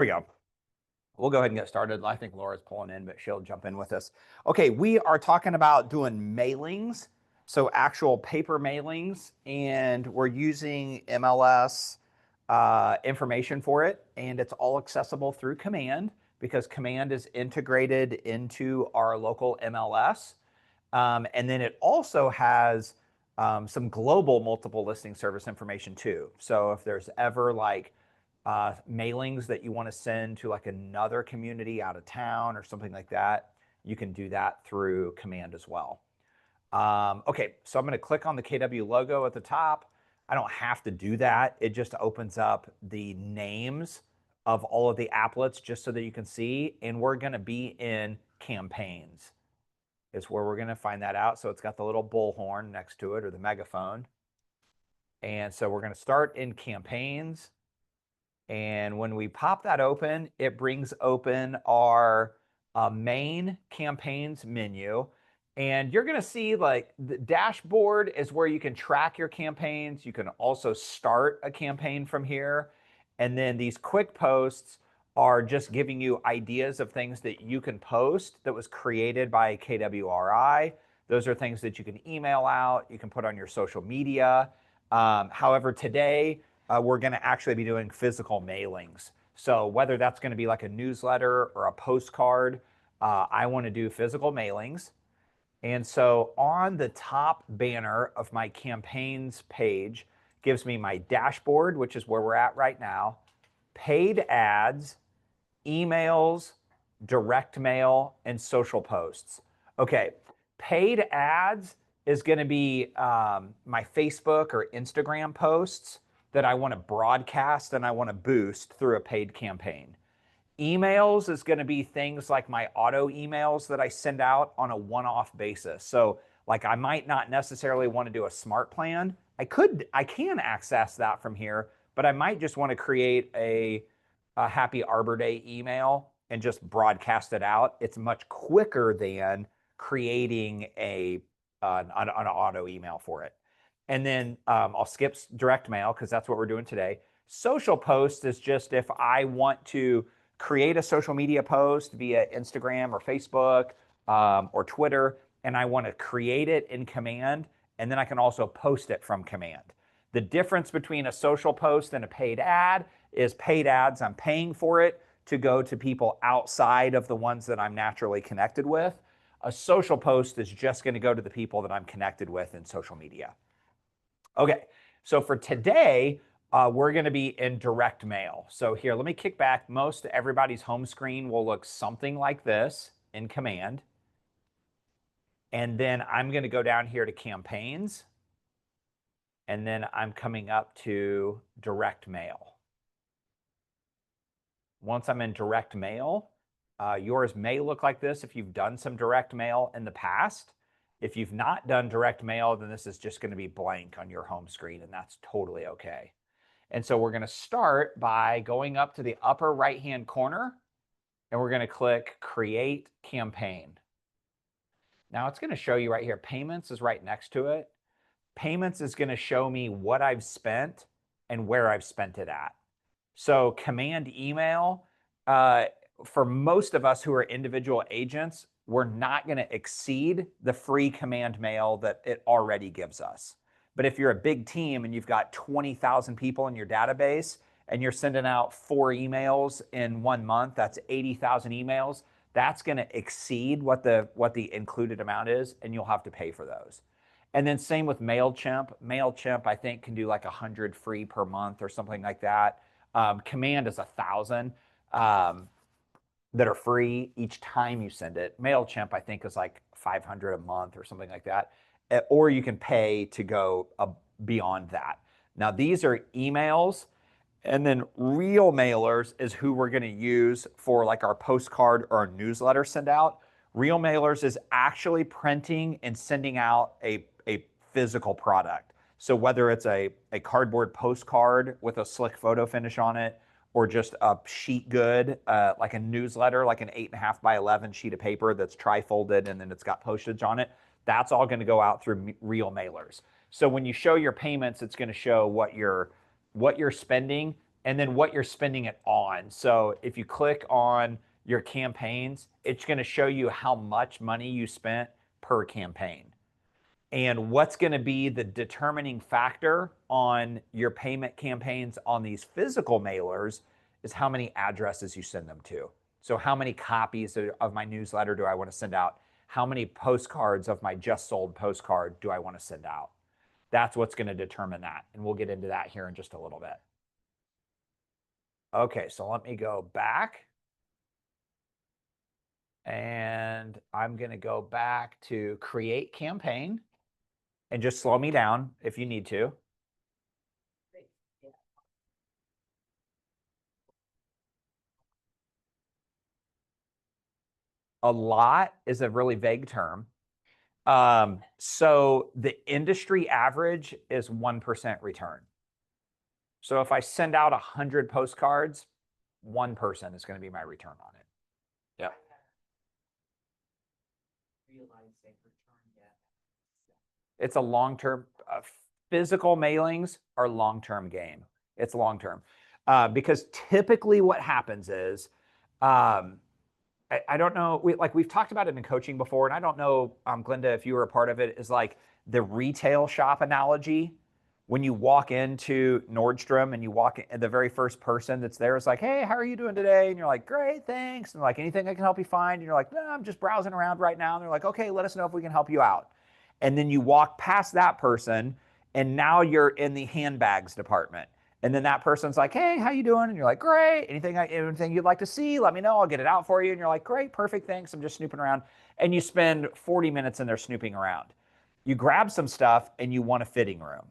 we go. We'll go ahead and get started. I think Laura's pulling in, but she'll jump in with us. Okay, we are talking about doing mailings, so actual paper mailings, and we're using MLS information for it, and it's all accessible through Command because Command is integrated into our local MLS. And then it also has some global multiple listing service information too. So if there's ever like mailings that you want to send to like another community out of town or something like that, you can do that through Command as well. Okay, so I'm going to click on the KW logo at the top. I don't have to do that. It just opens up the names of all of the applets just so that you can see. And we're going to be in campaigns is where we're going to find that out. So it's got the little bullhorn next to it or the megaphone. And so we're going to start in campaigns. And when we pop that open, it brings open our main campaigns menu. And you're going to see like the dashboard is where you can track your campaigns. You can also start a campaign from here. And then these quick posts are just giving you ideas of things that you can post that was created by KWRI. Those are things that you can email out, you can put on your social media. However, today we're going to actually be doing physical mailings. So whether that's going to be like a newsletter or a postcard, I want to do physical mailings. And so on the top banner of my campaigns page gives me my dashboard, which is where we're at right now, paid ads, emails, direct mail, and social posts. Okay, paid ads is going to be my Facebook or Instagram posts that I want to broadcast and I want to boost through a paid campaign. Emails is going to be things like my auto emails that I send out on a one-off basis. So like I might not necessarily want to do a smart plan. I can access that from here, but I might just want to create a Happy Arbor Day email and just broadcast it out. It's much quicker than creating an auto email for it. And then I'll skip direct mail because that's what we're doing today. Social posts is just if I want to create a social media post via Instagram or Facebook or Twitter, and I want to create it in Command, and then I can also post it from Command. The difference between a social post and a paid ad is paid ads, I'm paying for it to go to people outside of the ones that I'm naturally connected with. A social post is just going to go to the people that I'm connected with in social media. Okay, so for today, we're going to be in direct mail. So here, let me kick back. Most everybody's home screen will look something like this in Command. And then I'm going to go down here to campaigns. And then I'm coming up to direct mail. Once I'm in direct mail, yours may look like this if you've done some direct mail in the past. If you've not done direct mail, then this is just going to be blank on your home screen, and that's totally okay. And so we're going to start by going up to the upper right-hand corner, and we're going to click Create Campaign. Now it's going to show you right here, Payments is right next to it. Payments is going to show me what I've spent and where I've spent it at. So Command email, for most of us who are individual agents, we're not going to exceed the free Command mail that it already gives us. But if you're a big team and you've got 20,000 people in your database and you're sending out 4 emails in 1 month, that's 80,000 emails. That's going to exceed what the included amount is, and you'll have to pay for those. And then same with MailChimp. MailChimp, I think, can do like 100 free per month or something like that. Command is 1,000 that are free each time you send it. MailChimp, I think, is like 500 a month or something like that. Or you can pay to go beyond that. Now, these are emails. And then real mailers is who we're going to use for like our postcard or our newsletter send out. Real mailers is actually printing and sending out a physical product. So whether it's a cardboard postcard with a slick photo finish on it, or just a sheet good, like a newsletter, like an 8.5 by 11 sheet of paper that's tri-folded and then it's got postage on it, that's all going to go out through real mailers. So when you show your payments, it's going to show what you're spending and then what you're spending it on. So if you click on your campaigns, it's going to show you how much money you spent per campaign. And what's going to be the determining factor on your payment campaigns on these physical mailers is how many addresses you send them to. So how many copies of my newsletter do I want to send out? How many postcards of my just sold postcard do I want to send out? That's what's going to determine that. And we'll get into that here in just a little bit. Okay, so let me go back. And I'm going to go back to create campaign. And just slow me down if you need to. A lot is a really vague term. So the industry average is 1% return. So if I send out 100 postcards, one person is going to be my return on it. Yeah. It's a long-term, physical mailings are long-term game. It's long-term. Because typically what happens is, I don't know, we've talked about it in coaching before, and I don't know, Glenda, if you were a part of it, is like the retail shop analogy. When you walk into Nordstrom and you walk in, the very first person that's there is like, hey, how are you doing today? And you're like, great, thanks. And like, anything I can help you find? And you're like, no, I'm just browsing around right now. And they're like, okay, let us know if we can help you out. And then you walk past that person, and now you're in the handbags department. And then that person's like, hey, how you doing? And you're like, great. Anything you'd like to see, let me know. I'll get it out for you. And you're like, great, perfect, thanks. I'm just snooping around. And you spend 40 minutes in there snooping around. You grab some stuff and you want a fitting room.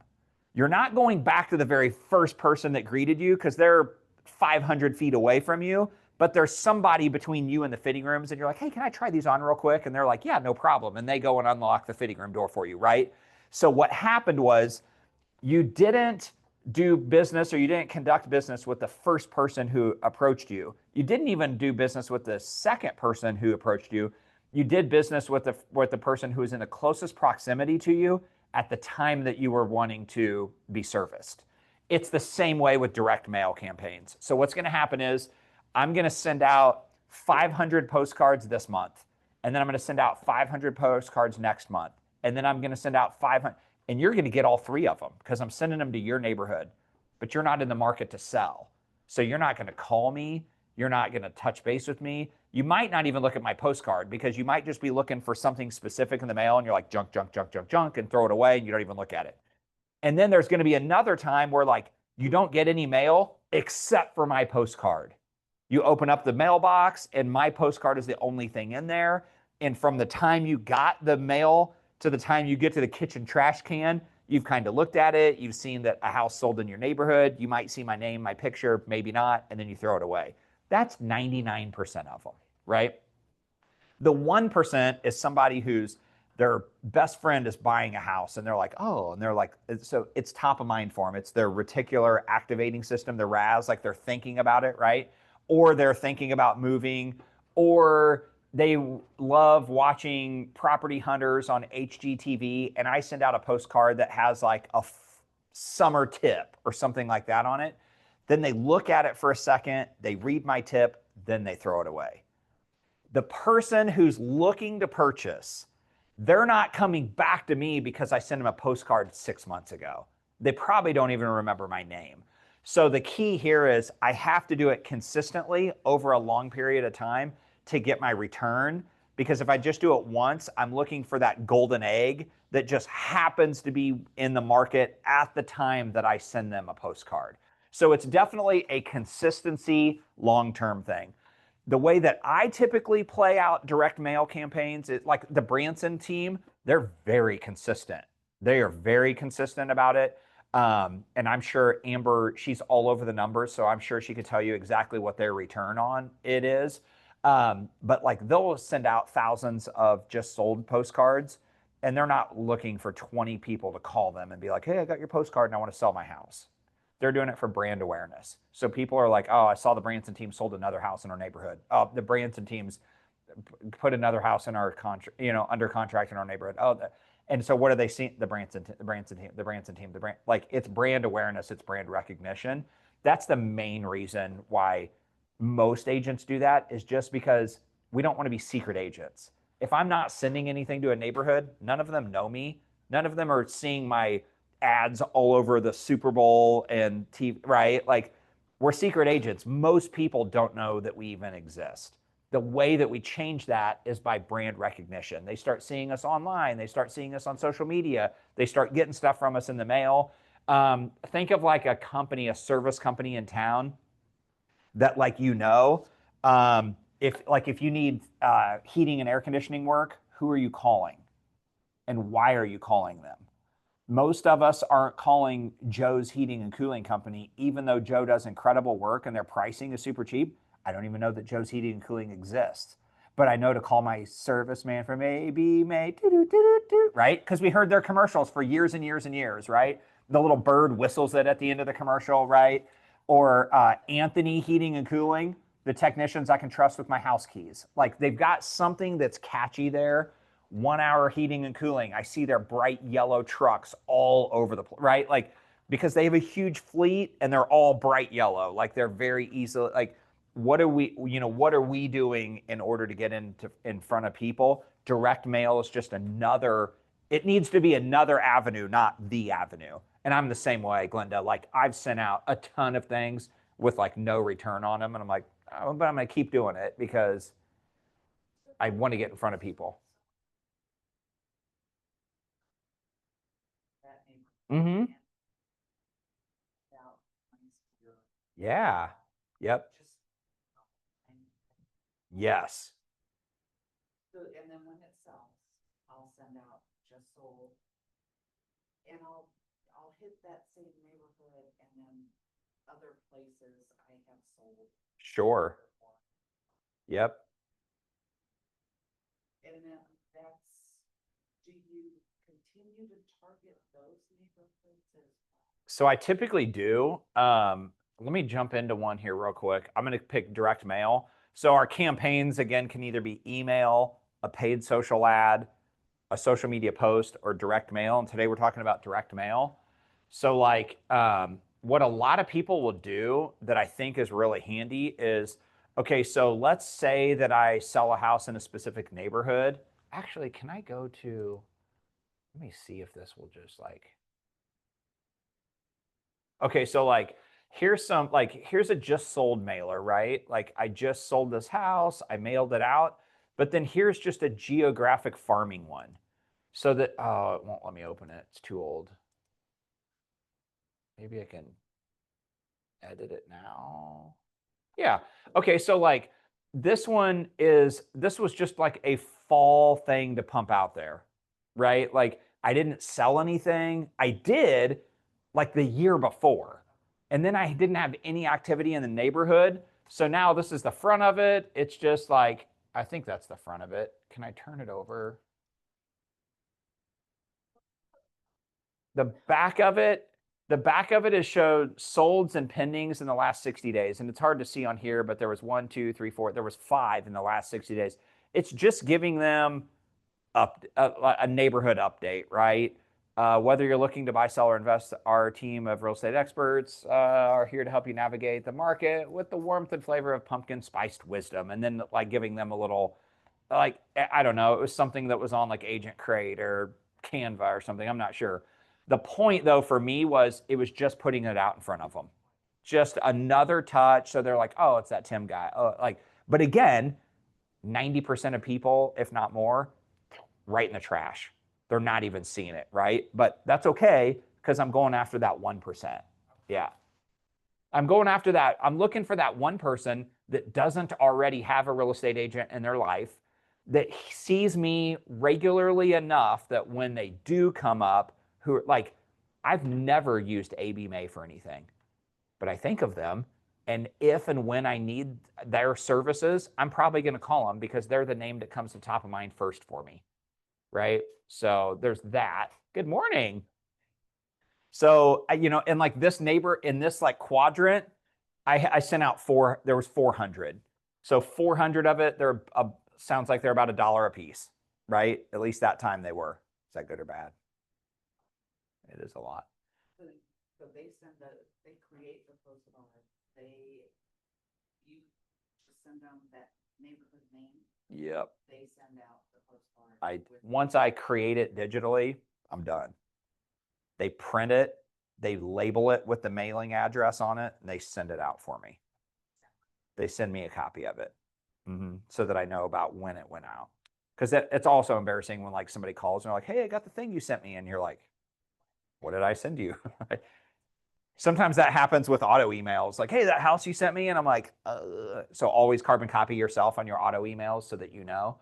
You're not going back to the very first person that greeted you because they're 500 feet away from you, but there's somebody between you and the fitting rooms, and you're like, hey, can I try these on real quick? And they're like, yeah, no problem. And they go and unlock the fitting room door for you, right? So what happened was you didn't do business, or you didn't conduct business with the first person who approached you. You didn't even do business with the second person who approached you. You did business with the person who was in the closest proximity to you at the time that you were wanting to be serviced. It's the same way with direct mail campaigns. So what's going to happen is I'm going to send out 500 postcards this month, and then I'm going to send out 500 postcards next month, and then I'm going to send out 500, and you're going to get all three of them because I'm sending them to your neighborhood, but you're not in the market to sell. So you're not going to call me. You're not going to touch base with me. You might not even look at my postcard because you might just be looking for something specific in the mail, and you're like, junk, junk, junk, junk, junk, and throw it away, and you don't even look at it. And then there's going to be another time where like you don't get any mail except for my postcard. You open up the mailbox and my postcard is the only thing in there. And from the time you got the mail to the time you get to the kitchen trash can, you've kind of looked at it. You've seen that a house sold in your neighborhood. You might see my name, my picture, maybe not, and then you throw it away. That's 99% of them, right? The 1% is somebody who's their best friend is buying a house, and they're like, oh, and they're like, so it's top of mind for them. It's their reticular activating system, the RAS, like they're thinking about it, right? Or they're thinking about moving, or they love watching Property Hunters on HGTV, and I send out a postcard that has like a summer tip or something like that on it. Then they look at it for a second, they read my tip, then they throw it away. The person who's looking to purchase, they're not coming back to me because I sent them a postcard 6 months ago. They probably don't even remember my name. So the key here is I have to do it consistently over a long period of time to get my return. Because if I just do it once, I'm looking for that golden egg that just happens to be in the market at the time that I send them a postcard. So it's definitely a consistency, long-term thing. The way that I typically play out direct mail campaigns is like the Branson team, they're very consistent. They are very consistent about it. And I'm sure Amber, she's all over the numbers, so I'm sure she could tell you exactly what their return on it is. But like they'll send out thousands of just sold postcards, and they're not looking for 20 people to call them and be like, hey, I got your postcard and I want to sell my house. They're doing it for brand awareness. So people are like, oh, I saw the Branson team sold another house in our neighborhood. Oh, the Branson teams put another house in our contract, under contract in our neighborhood. Oh, and so what are they seeing? The Branson team, like it's brand awareness, it's brand recognition. That's the main reason why most agents do that, is just because we don't want to be secret agents. If I'm not sending anything to a neighborhood, none of them know me. None of them are seeing my ads all over the Super Bowl and TV, right? Like, we're secret agents. Most people don't know that we even exist. The way that we change that is by brand recognition. They start seeing us online. They start seeing us on social media. They start getting stuff from us in the mail. Think of like a company, a service company in town that, like, if you need heating and air conditioning work, who are you calling and why are you calling them? Most of us aren't calling Joe's Heating and Cooling Company, even though Joe does incredible work and their pricing is super cheap. I don't even know that Joe's Heating and Cooling exists, but I know to call my service man from AB May, right? Because we heard their commercials for years and years and years, right? The little bird whistles it at the end of the commercial, right? Or Anthony Heating and Cooling, the technicians I can trust with my house keys. Like, they've got something that's catchy there. 1 hour heating and cooling. I see their bright yellow trucks all over the place, right? Like, because they have a huge fleet and they're all bright yellow. Like, they're very easily, like, what are we doing in order to get in front of people? Direct mail is just another, it needs to be another avenue, not the avenue. And I'm the same way, Glenda. Like, I've sent out a ton of things with like no return on them. And I'm like, oh, but I'm going to keep doing it because I want to get in front of people. Mm-hmm. Yeah. Yep. Yes. Sure. Yep. So I typically do. Let me jump into one here real quick. I'm going to pick direct mail. So our campaigns, again, can either be email, a paid social ad, a social media post, or direct mail. And today we're talking about direct mail. So, like, what a lot of people will do that I think is really handy is, okay, so let's say that I sell a house in a specific neighborhood. Actually, can I go to, let me see if this will just like, okay, so like, here's a just sold mailer, right? Like, I just sold this house, I mailed it out, but then here's just a geographic farming one. So that, oh, it won't let me open it. It's too old. Maybe I can edit it now. Yeah. Okay. So like, this was just like a fall thing to pump out there, right? Like, I didn't sell anything. I did like the year before. And then I didn't have any activity in the neighborhood. So now this is the front of it. It's just like, I think that's the front of it. Can I turn it over? The back of it, the back of it is showed solds and pendings in the last 60 days. And it's hard to see on here, but there was one, two, three, four, there was 5 in the last 60 days. It's just giving them a neighborhood update, right? Whether you're looking to buy, sell, or invest, our team of real estate experts are here to help you navigate the market with the warmth and flavor of pumpkin spiced wisdom. And then like giving them a little, like, I don't know, it was something that was on like Agent Crate or Canva or something. I'm not sure. The point though for me was it was just putting it out in front of them. Just another touch. So they're like, oh, it's that Tim guy. Oh, like, but again, 90% of people, if not more, right in the trash. They're not even seeing it, right? But that's okay because I'm going after that 1%. Yeah. I'm going after that. I'm looking for that one person that doesn't already have a real estate agent in their life, that sees me regularly enough that when they do come up, who are like, I've never used AB May for anything, but I think of them. And if and when I need their services, I'm probably going to call them because they're the name that comes to top of mind first for me. Right. So there's that. Good morning. So, in like this neighbor in this like quadrant, I sent out there was 400. So 400 of it, sounds like they're about $1 a piece, right? At least that time they were. Is that good or bad? It is a lot. So they create the postcard. You just send them that neighborhood name. Yep. They send out the postcard. Once I create it digitally, I'm done. They print it, they label it with the mailing address on it, and they send it out for me. They send me a copy of it, so that I know about when it went out. Because it's also embarrassing when like somebody calls and they're like, "Hey, I got the thing you sent me," and you're like, "What did I send you?" Sometimes that happens with auto emails, like, "Hey, that house you sent me," and I'm like, So always carbon copy yourself on your auto emails so that you know.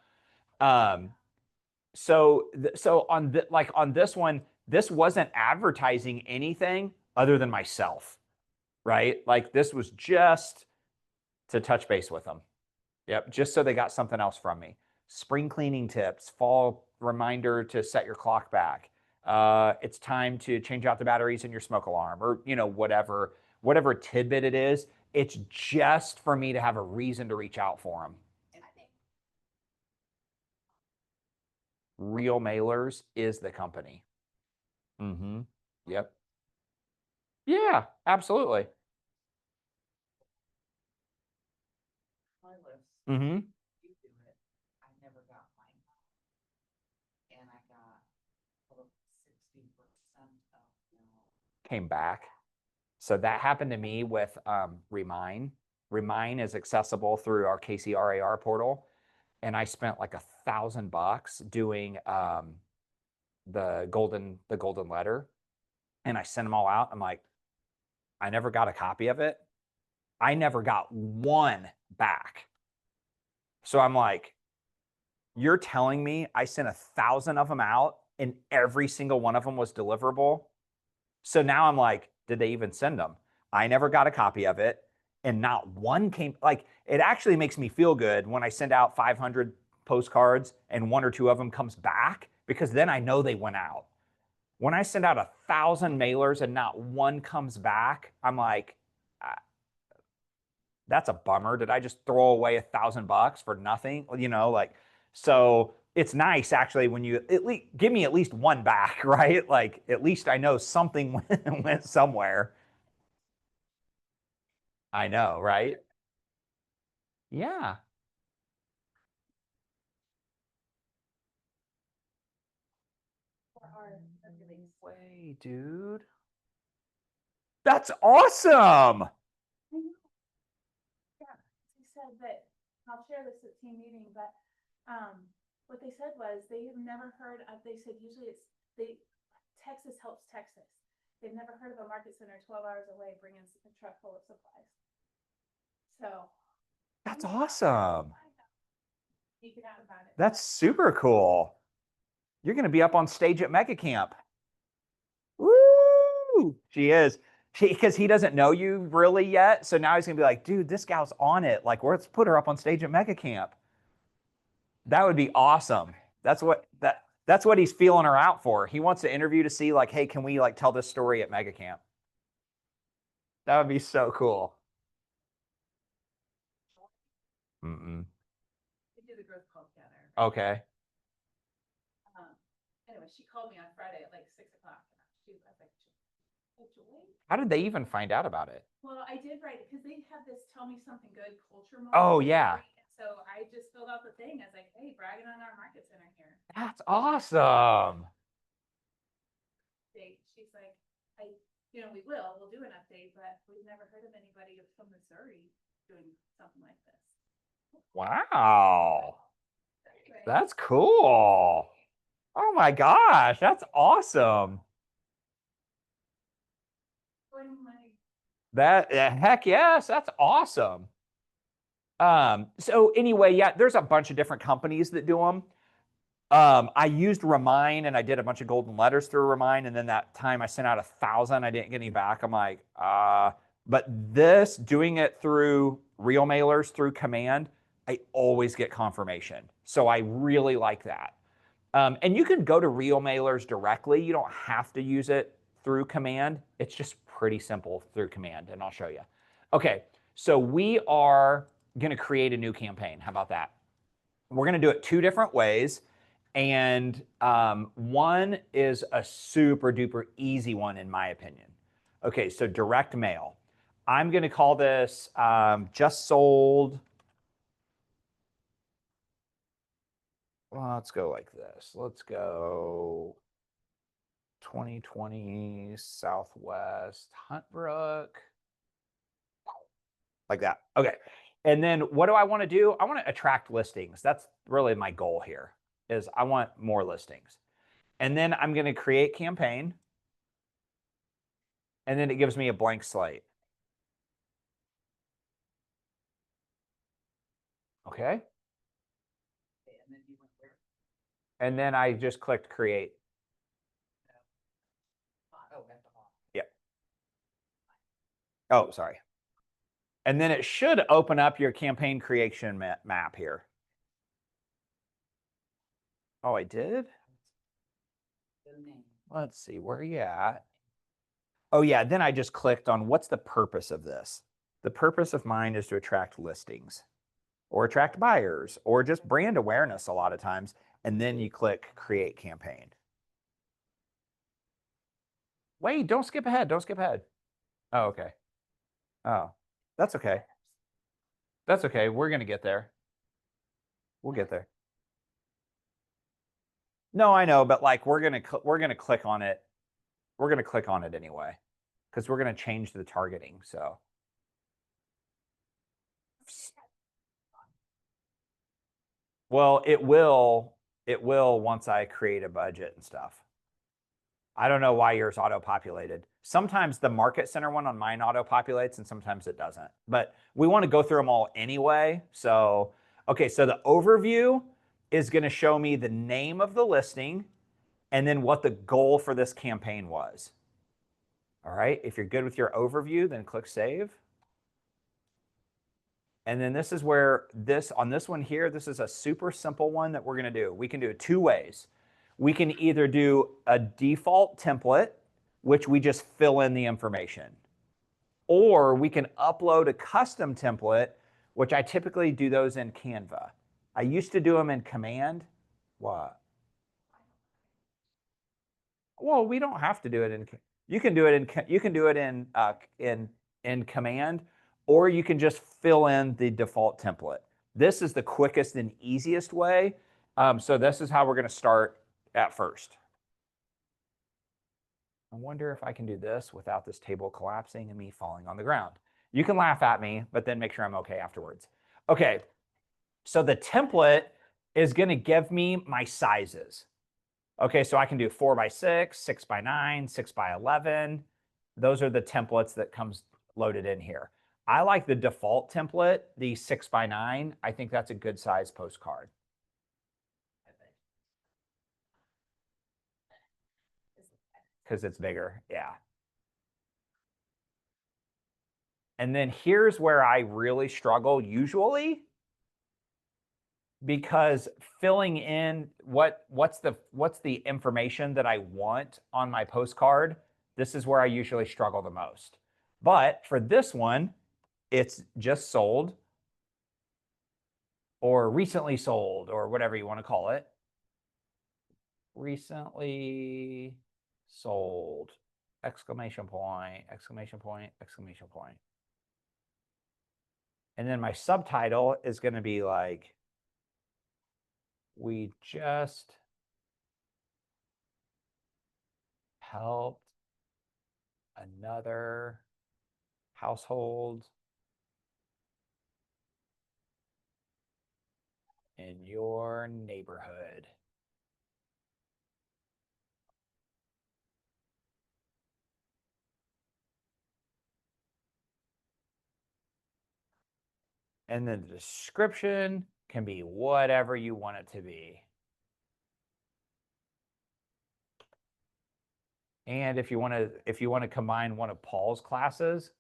So on this one, this wasn't advertising anything other than myself, right? Like this was just to touch base with them. Yep, just so they got something else from me. Spring cleaning tips, fall reminder to set your clock back. It's time to change out the batteries in your smoke alarm, or whatever tidbit it is. It's just for me to have a reason to reach out for them. Real Mailers is the company. Yep. Yeah, absolutely. My list. Mm-hmm. You do it. I never got mine. And I got 60% of Came back. So that happened to me with Remind. Remind is accessible through our KCRAR portal, and I spent like $1,000 doing the golden letter, and I sent them all out. I'm like, I never got a copy of it. I never got one back. So I'm like, you're telling me I sent 1,000 of them out and every single one of them was deliverable? So now I'm like, did they even send them? I never got a copy of it, and not one came. Like, it actually makes me feel good when I send out 500 postcards and one or two of them comes back, because then I know they went out. When I send out 1,000 mailers and not one comes back, I'm like, that's a bummer. Did I just throw away $1,000 for nothing? So it's nice actually when you at least give me at least one back, right? Like at least I know something went somewhere. I know, right? Yeah. Way, dude. That's awesome. Yeah, he said that, I'll share this at team meeting, but, what they said was they have never heard of, they said usually Texas helps Texas. They've never heard of a market center 12 hours away bringing a truck full of supplies. So. That's awesome. You can out about it. That's super cool. You're going to be up on stage at Mega Camp. Woo! She is. Because he doesn't know you really yet. So now he's going to be like, dude, this gal's on it. Like, let's put her up on stage at Mega Camp. That would be awesome. That's what he's feeling her out for. He wants to interview to see like, hey, can we like tell this story at Mega Camp? That would be so cool. Mm-mm. We do the growth call together. Okay. Anyway, she called me on Friday at like 6:00. I was like, How did they even find out about it? Well, I did write it because they have this tell me something good culture moment. Oh, yeah. So I just filled out the thing. I was like, hey, bragging on our market center here. That's awesome. She's like, we'll do an update, but we've never heard of anybody from Missouri doing something like this. Wow. That's cool. Oh my gosh, that's awesome. Heck yes, that's awesome. So anyway, yeah, there's a bunch of different companies that do them. I used Remind and I did a bunch of golden letters through Remind, and then that time I sent out 1,000, I didn't get any back. I'm like, but this, doing it through Real Mailers through Command, I always get confirmation. So I really like that. And you can go to Real Mailers directly. You don't have to use it through Command. It's just pretty simple through Command, and I'll show you. Okay, so we are going to create a new campaign. How about that? We're going to do it two different ways. And one is a super duper easy one, in my opinion. Okay, so direct mail. I'm going to call this just sold. Well, let's go like this. Let's go 2020 Southwest Huntbrook. Like that. Okay. And then what do I want to do? I want to attract listings. That's really my goal here is I want more listings. And then I'm going to create campaign. And then it gives me a blank slate. Okay. And then you went where? And then I just clicked create. Oh, at the bottom. Yep. Oh, sorry. And then it should open up your campaign creation map here. Oh, I did? The name. Let's see, where are you at? Oh yeah, then I just clicked on what's the purpose of this? The purpose of mine is to attract listings or attract buyers or just brand awareness a lot of times. And then you click create campaign. Wait, don't skip ahead. Don't skip ahead. Oh, okay. Oh, that's okay. That's okay. We're going to get there. We'll get there. No, I know, but like we're going to click on it. We're going to click on it anyway because we're going to change the targeting. So well, it will once I create a budget and stuff. I don't know why yours auto-populated. Sometimes the Market Center one on mine auto-populates and sometimes it doesn't. But we want to go through them all anyway. So, okay, so the overview is going to show me the name of the listing and then what the goal for this campaign was. All right, if you're good with your overview, then click Save. And then this is where on this one here, this is a super simple one that we're going to do. We can do it two ways. We can either do a default template, which we just fill in the information, or we can upload a custom template, which I typically do those in Canva. I used to do them in Command. What? Well, we don't have to do it in. You can do it in Command, or you can just fill in the default template. This is the quickest and easiest way. So this is how we're going to start at first. I wonder if I can do this without this table collapsing and me falling on the ground. You can laugh at me, but then make sure I'm okay afterwards. Okay, so the template is going to give me my sizes. Okay, so I can do 4x6, 6x9, 6x11. Those are the templates that comes loaded in here. I like the default template, the 6x9. I think that's a good size postcard. Because it's bigger, yeah. And then here's where I really struggle usually, because filling in what's the information that I want on my postcard, this is where I usually struggle the most. But for this one, it's just sold or recently sold or whatever you want to call it. Recently sold, exclamation point, exclamation point, exclamation point. And then my subtitle is going to be like, we just helped another household in your neighborhood. And then the description can be whatever you want it to be. And if you want to combine one of Paul's classes,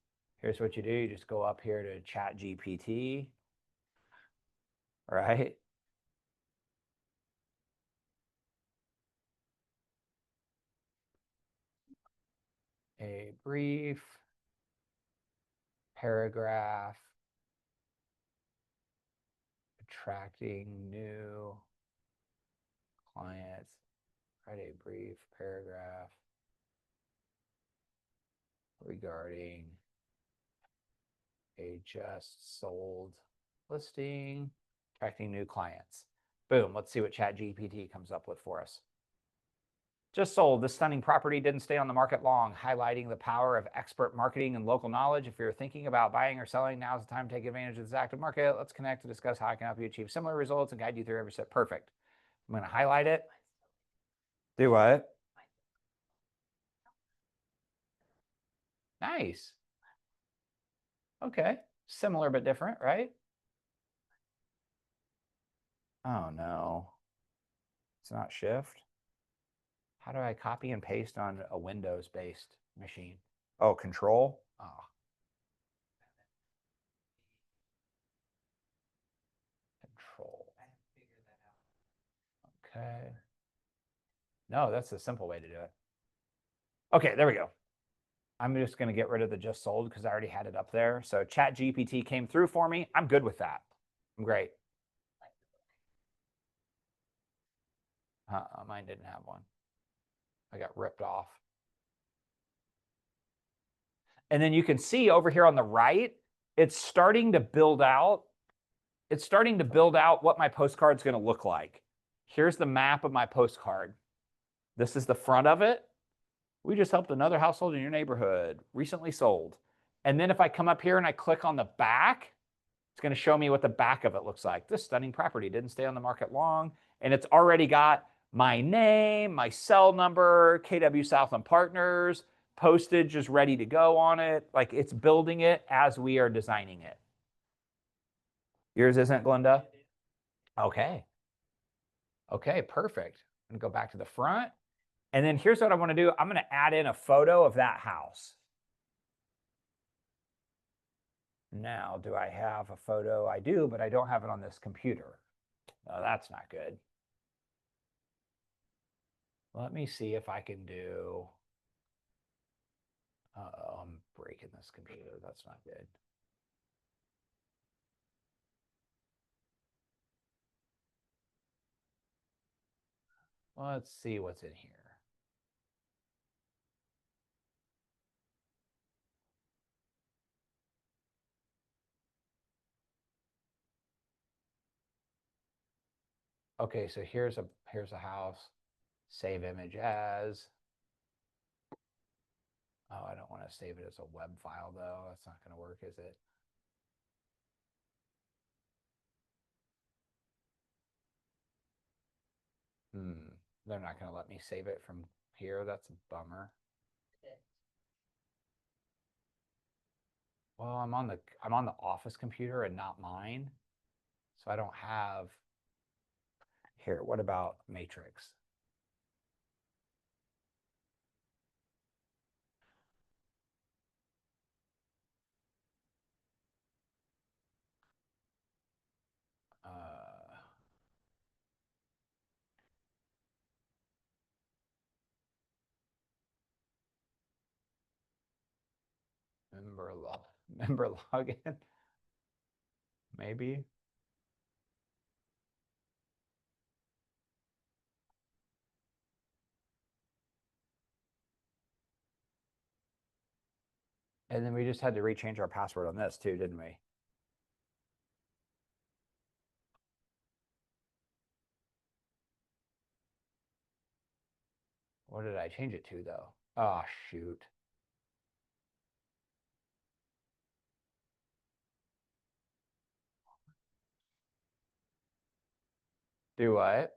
here's what you do. You just go up here to Chat GPT, right? A brief paragraph attracting new clients. Write a brief paragraph regarding a just sold listing, attracting new clients. Boom. Let's see what ChatGPT comes up with for us. Just sold. This stunning property didn't stay on the market long, highlighting the power of expert marketing and local knowledge. If you're thinking about buying or selling, now's the time to take advantage of this active market. Let's connect to discuss how I can help you achieve similar results and guide you through every step. Perfect. I'm going to highlight it. Do what? Nice. Okay. Similar but different, right? Oh, no. It's not shift. How do I copy and paste on a Windows-based machine? Oh, control? Oh. Control. Okay. No, that's a simple way to do it. Okay, there we go. I'm just going to get rid of the just sold because I already had it up there. So ChatGPT came through for me. I'm good with that. I'm great. Mine didn't have one. I got ripped off. And then you can see over here on the right, it's starting to build out. It's starting to build out what my postcard's going to look like. Here's the map of my postcard. This is the front of it. We just helped another household in your neighborhood, recently sold. And then if I come up here and I click on the back, it's going to show me what the back of it looks like. This stunning property didn't stay on the market long, and it's already got my name, my cell number, KW Southland Partners, postage is ready to go on it. Like it's building it as we are designing it. Yours isn't, Glenda? Okay. Okay, perfect. I'm going to go back to the front. And then here's what I want to do. I'm going to add in a photo of that house. Now, do I have a photo? I do, but I don't have it on this computer. Oh, that's not good. Let me see if I can do... Uh-oh, I'm breaking this computer. That's not good. Let's see what's in here. Okay, so here's a house. Save image as. Oh, I don't want to save it as a web file though. That's not going to work, is it? They're not going to let me save it from here. That's a bummer. Well, I'm on the office computer and not mine. So I don't have here. What about Matrix? Member login, maybe. And then we just had to rechange our password on this too, didn't we? What did I change it to though? Oh, shoot. Do what?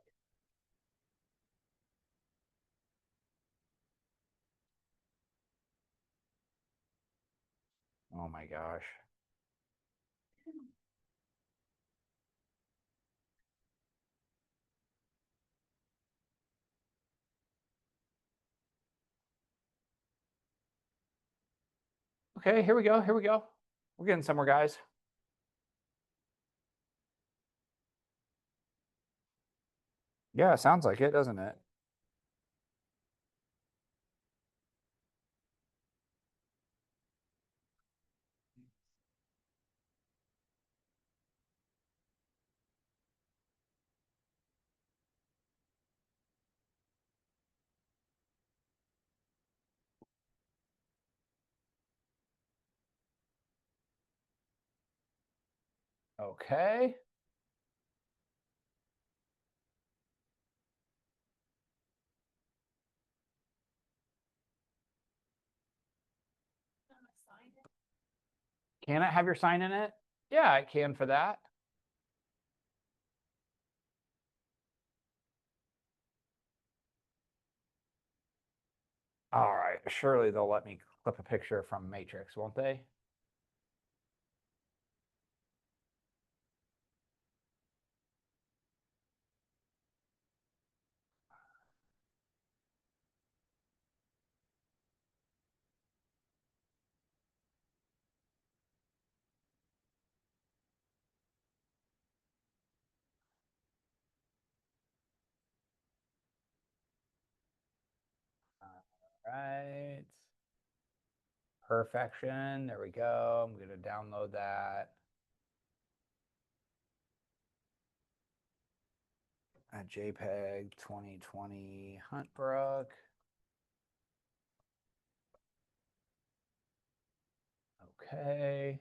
Oh my gosh. Okay, here we go. Here we go. We're getting somewhere, guys. Yeah, it sounds like it, doesn't it? Okay. Can it have your sign in it? Yeah, it can for that. All right, surely they'll let me clip a picture from Matrix, won't they? All right. Perfection. There we go. I'm going to download that. A JPEG 2020 Huntbrook. Okay.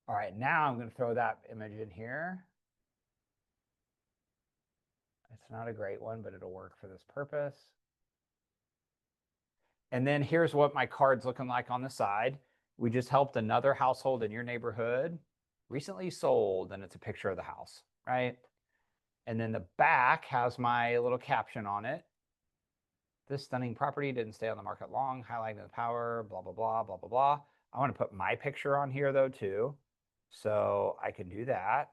All right, now I'm going to throw that image in here. It's not a great one, but it'll work for this purpose. And then here's what my card's looking like on the side. We just helped another household in your neighborhood recently sold, and it's a picture of the house, right? And then the back has my little caption on it. This stunning property didn't stay on the market long, highlighting the power, blah, blah, blah, blah, blah, blah. I want to put my picture on here though too. So I can do that.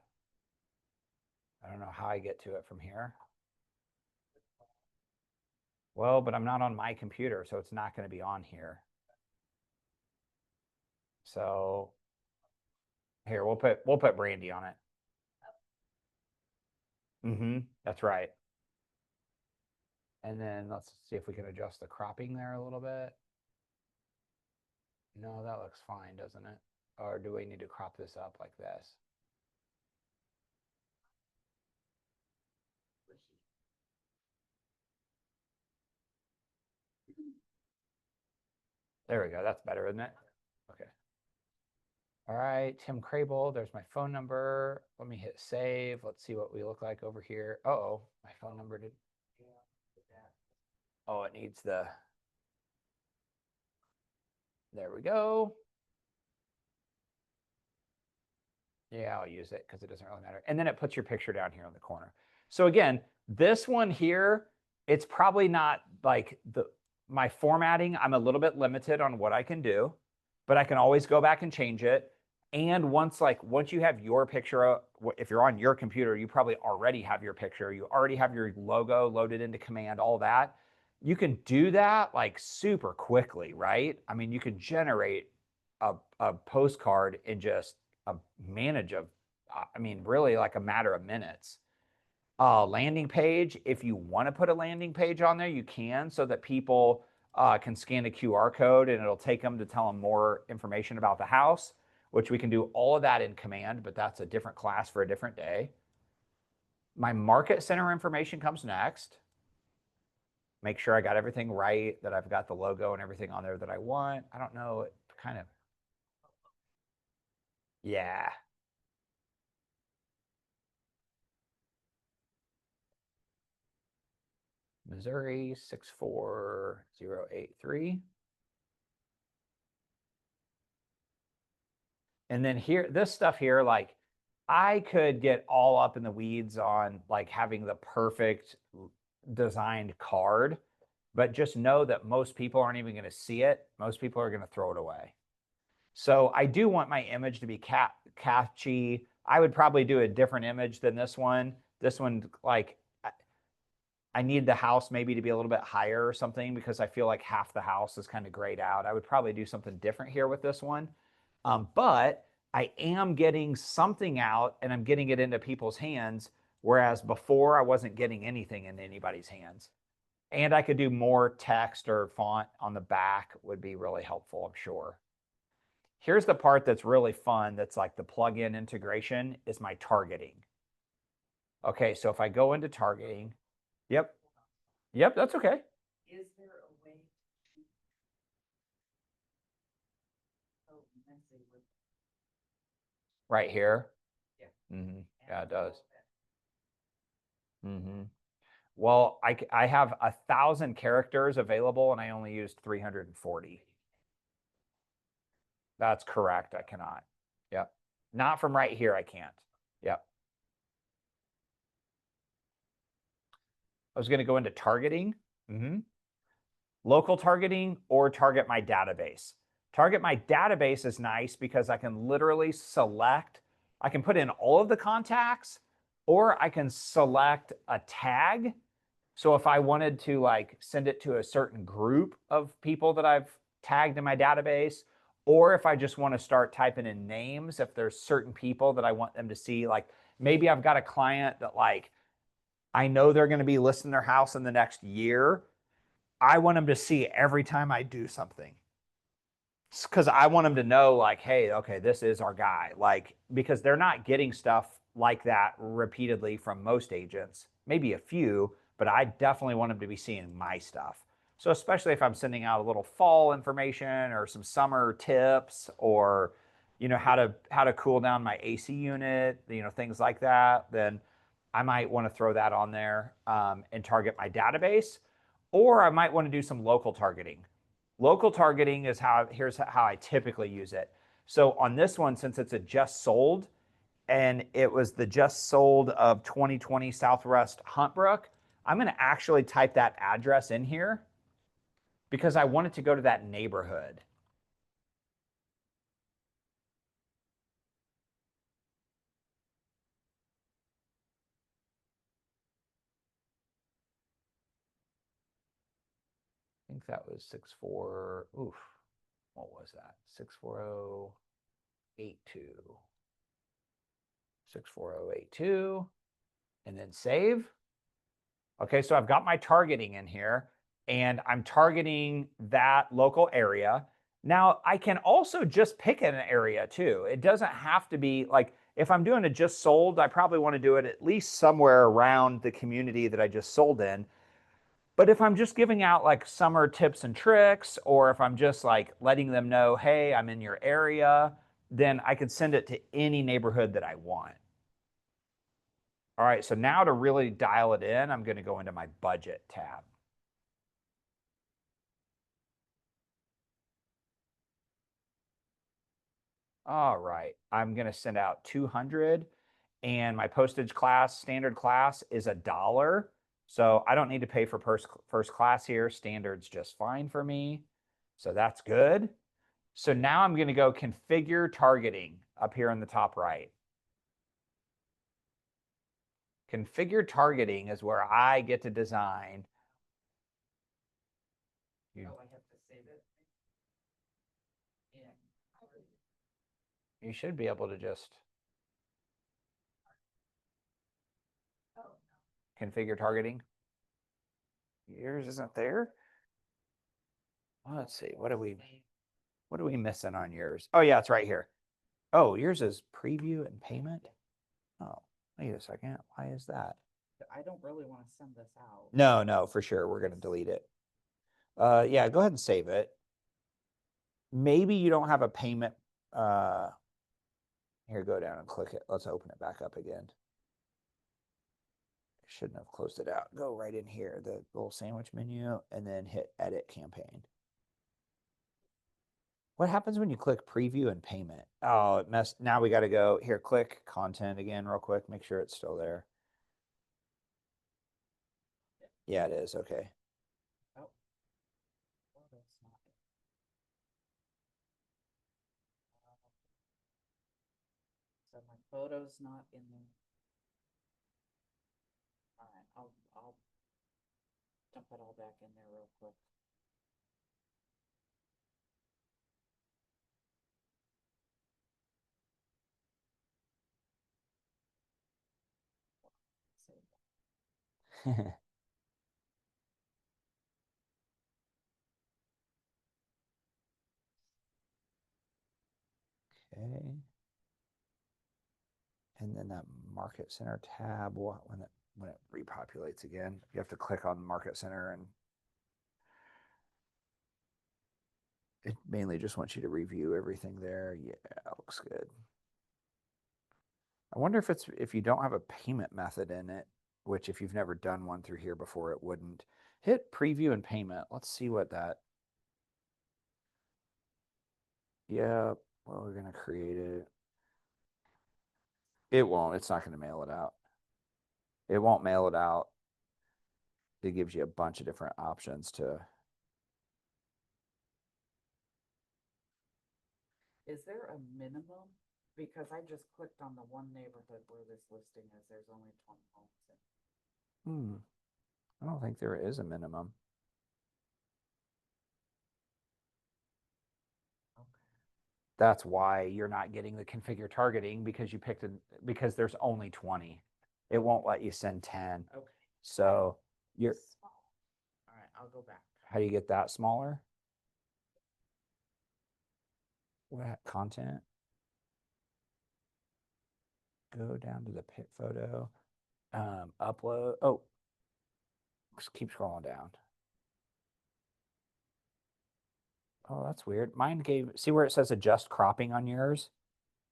I don't know how I get to it from here. Well, but I'm not on my computer, so it's not going to be on here. So here, we'll put Brandy on it. That's right. And then let's see if we can adjust the cropping there a little bit. No, that looks fine, doesn't it? Or do we need to crop this up like this? There we go. That's better, isn't it? Okay. All right, Tim Krabiel, there's my phone number. Let me hit save. Let's see what we look like over here. Uh-oh, my phone number did. Oh, it needs the. There we go. Yeah, I'll use it because it doesn't really matter. And then it puts your picture down here in the corner. So again, this one here, it's probably not like my formatting. I'm a little bit limited on what I can do, but I can always go back and change it. And once you have your picture, if you're on your computer, you probably already have your picture. You already have your logo loaded into Command, all that. You can do that like super quickly, right? I mean, you can generate a postcard in just a manage of, I mean, really like a matter of minutes. Landing page, if you want to put a landing page on there, you can, so that people can scan a QR code and it'll take them to tell them more information about the house, which we can do all of that in Command, but that's a different class for a different day. My market center information comes next. Make sure I got everything right, that I've got the logo and everything on there that I want. I don't know, it kind of, yeah. Missouri 64083. And then here, this stuff here, like I could get all up in the weeds on like having the perfect designed card, but just know that most people aren't even going to see it. Most people are going to throw it away. So I do want my image to be catchy. I would probably do a different image than this one. This one, like, I need the house maybe to be a little bit higher or something, because I feel like half the house is kind of grayed out. I would probably do something different here with this one. But I am getting something out and I'm getting it into people's hands, whereas before I wasn't getting anything in anybody's hands. And I could do more text or font on the back would be really helpful, I'm sure. Here's the part that's really fun, that's like the plugin integration, is my targeting. Okay, so if I go into targeting, yep, that's okay. Is there a way to? Oh, messy with. right here. Yeah. Yeah, it does. Well, I have 1,000 characters available and I only used 340. That's correct. I cannot. Yep. Not from right here. I can't. Yep. I was going to go into targeting. Local targeting or target my database. Target my database is nice because I can literally select, I can put in all of the contacts, or I can select a tag. So if I wanted to like send it to a certain group of people that I've tagged in my database, or if I just want to start typing in names, if there's certain people that I want them to see, like maybe I've got a client that like I know they're going to be listing their house in the next year. I want them to see every time I do something. Because I want them to know, like, hey, okay, this is our guy. Like, because they're not getting stuff like that repeatedly from most agents, maybe a few, but I definitely want them to be seeing my stuff. So, especially if I'm sending out a little fall information or some summer tips or, how to cool down my AC unit, things like that, then I might want to throw that on there and target my database. Or I might want to do some local targeting. Local targeting is here's how I typically use it. So on this one, since it's a just sold and it was the just sold of 2020 Southwest Huntbrook, I'm going to actually type that address in here because I want it to go to that neighborhood. I think that was 64. Oof. What was that? 64082. 64082. And then save. Okay, so I've got my targeting in here and I'm targeting that local area. Now, I can also just pick an area too. It doesn't have to be like, if I'm doing a just sold, I probably want to do it at least somewhere around the community that I just sold in. But if I'm just giving out like summer tips and tricks, or if I'm just like letting them know, hey, I'm in your area, then I could send it to any neighborhood that I want. All right, so now to really dial it in, I'm going to go into my budget tab. All right, I'm going to send out 200 and my postage class, standard class is $1. So I don't need to pay for first class here. Standard's just fine for me. So that's good. So now I'm going to go configure targeting up here in the top right. Configure targeting is where I get to design. Oh, I have to save it. Yeah. You should be able to just configure targeting. Yours isn't there? Well, let's see. What are we missing on yours? Oh yeah, it's right here. Oh, yours is preview and payment. Oh, wait a second. Why is that? I don't really want to send this out. No, for sure. We're going to delete it. Yeah, go ahead and save it. Maybe you don't have a payment. Here, go down and click it. Let's open it back up again. Shouldn't have closed it out. Go right in here, the little sandwich menu, and then hit edit campaign. What happens when you click preview and payment? Oh, it messed. Now we got to go here, click content again real quick. Make sure it's still there. Yeah, it is. Okay. Oh. Oh, that's not it. So my photo's not in there. All right, I'll dump it all back in there real quick. Okay. And then that market center tab, when it repopulates again, you have to click on market center and it mainly just wants you to review everything there. Yeah, looks good. I wonder if if you don't have a payment method in it, which if you've never done one through here before, it wouldn't. Hit preview and payment. Let's see what that. Yeah, well, we're gonna create it. It won't. It's not gonna mail it out. It won't mail it out. It gives you a bunch of different options to. Is there a minimum? Because I just clicked on the one neighborhood where this listing is, there's only 20 homes in. I don't think there is a minimum. Okay. That's why you're not getting the configure targeting because you picked because there's only 20. It won't let you send 10. Okay. So you're, Small. All right, I'll go back. how do you get that smaller? What content? Go down to the pit photo, upload. Oh, just keep scrolling down. Oh, that's weird. Mine gave, see where it says adjust cropping on yours?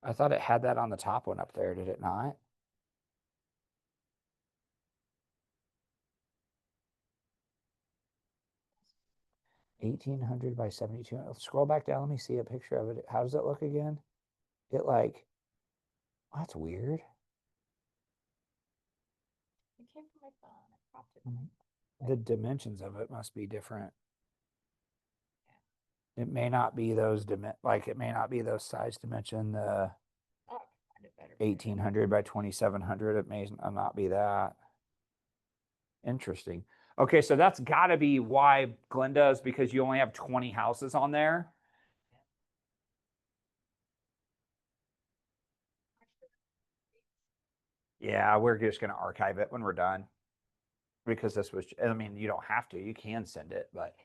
I thought it had that on the top one up there. Did it not? $1,800 by 72. Scroll back down. Let me see a picture of it. How does it look again? It like, oh, that's weird. It came from my phone. I cropped it. The dimensions of it must be different. It may not be those like it may not be those size dimension. The Oh, I can find it better. 1800 by 2700. It may not be that. Interesting. Okay, so that's got to be why Glenda is because you only have 20 houses on there. Yeah, we're just going to archive it when we're done because this was, I mean, you don't have to, you can send it, but